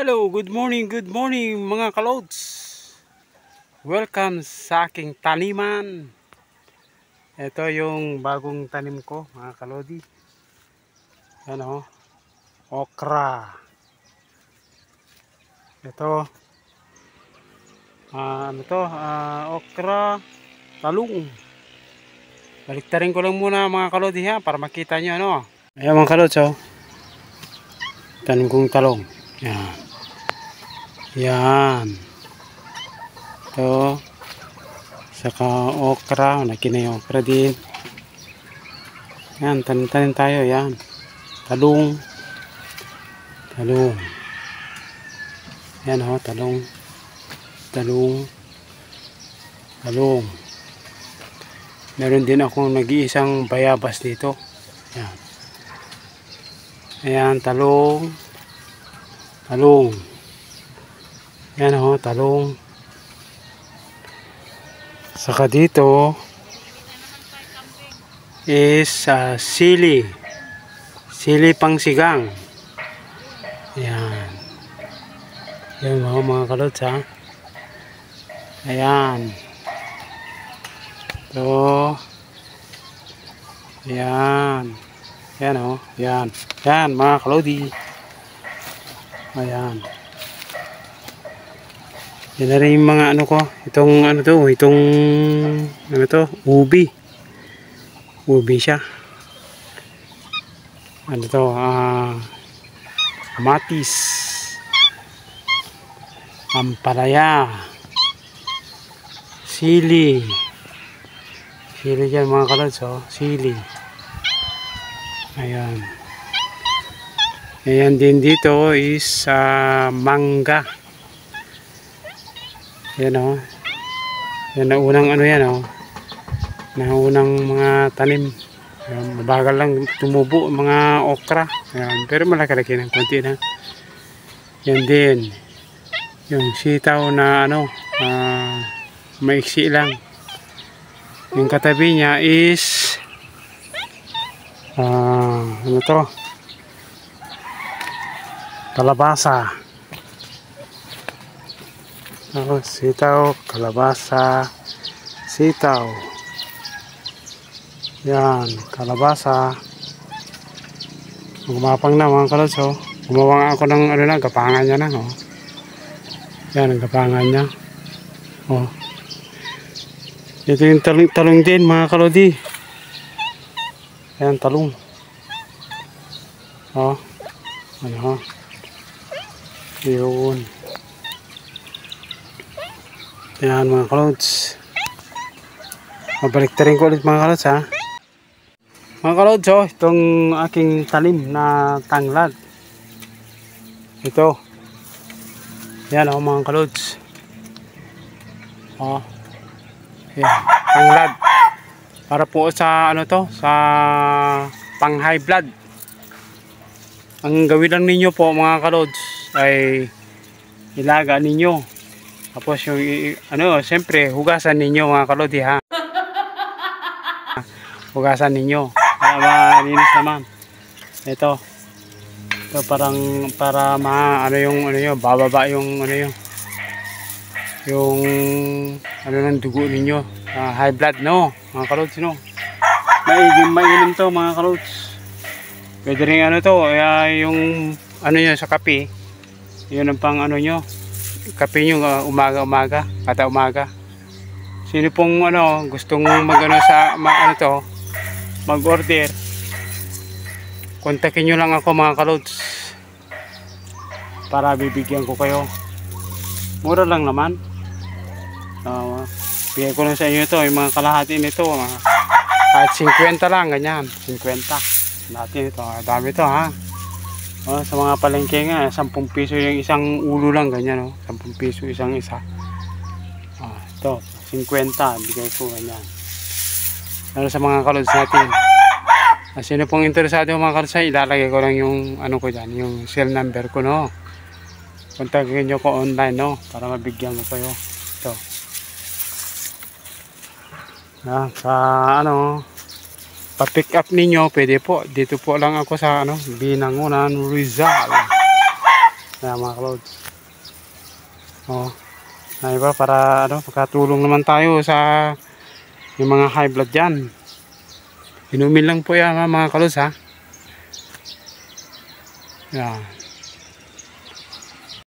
Hello, good morning mga kalods. Welcome sa aking taniman. Ito yung bagong tanim ko mga kalodi. Ano, okra. Ito, okra, talong. Baliktarin ko lang muna mga kalodi ha, para makita nyo ano. Ayan mga kalods oh. Tanim kong talong. Yan. Yan. Ito. Saka okra. Laki na yung okra din. Yan. Tanim tayo. Yan. Talong. Talong. Yan o. Talong. Talong. Talong. Meron din akong nag-iisang bayabas dito. Yan. Ayan. Talong. Talong. Yan o. Talong. Saka dito is sili. Sili pang sigang. Ayan. Yan mga kalods ha. Ayan. Ito. Ayan. Yan o. Yan. Yan mga kalodi. Ayan. Yan na rin yung mga ano ko. Itong ano to. Itong ano to. Ubi. Ubi siya. Ano to. Matis. Ampalaya. Sili. Sili dyan mga kalods oh. Sili. Ayan. Ayan din dito is mangga. Yan o. Yan na unang ano yan o. Na unang mga tanim. Ayan, mabagal lang tumubo mga okra. Ayan, pero malaki-laki ng konti na. Yan din. Yung sitaw na ano. Maiksi lang. Yung katabi niya is ano to? Kalabasa. Sitaw, kalabasa, sitaw. Yan, kalabasa. Gumapang na mga kalods oh. Gumawa ako ng ano na, gapangan niya na oh. Yan, ang gapangan niya. Oh. Ito yung talong din mga kalodi. Yan, talong. Oh. Ano? Yun. Yan mga kalods. Mabaliktarin ko ulit mga kalods ha. Mga kalods oh, itong aking talim na tanglad. Ito. Yan oh mga kalods. Oh. Yan, tanglad. Para po sa ano to, sa pang high blood. Ang gawin lang ninyo po mga kalods ay ilaga ninyo. Tapos yung ano, siyempre hugasan ninyo mga kalodi ha. Hugasan ninyo para malinis naman. Ito parang para ano yung ano yun, bababa yung ano yung ano ng dugo ninyo, high blood no mga kalods no. Mainim to mga kalods. Pwede rin ano to, yung ano nyo sa kape, yun ang pang ano nyo, kape nyo umaga, kada umaga. Sino pong ano, gustong mag-ano sa ano to, mag-order, kontakin nyo lang ako mga kalods para bibigyan ko kayo. Mura lang naman. Bigyan ko lang sa inyo ito, yung mga kalahati nito, kahit 50 lang, ganyan, 50 natin ito, dami ito ha. Sa mga palengke nga 10 piso yung isang ulo lang, ganyan 10 piso isang isa. Ito 50 bigay ko ganyan. Lalo sa mga kalods natin, sino pong interesado mga kalods, ilalagay ko lang yung ano ko dyan, yung cell number ko no. Kontakin nyo ko online no, para mabigyan ko kayo. Ito sa ano, pa-pick up ninyo, pwede po. Dito po lang ako sa ano, Binangonan, Rizal. Ayan mga kalods. Oh, na iba para ano, makatulong naman tayo sa yung mga high blood dyan. Inumin lang po yan mga kalods ha. Ayan.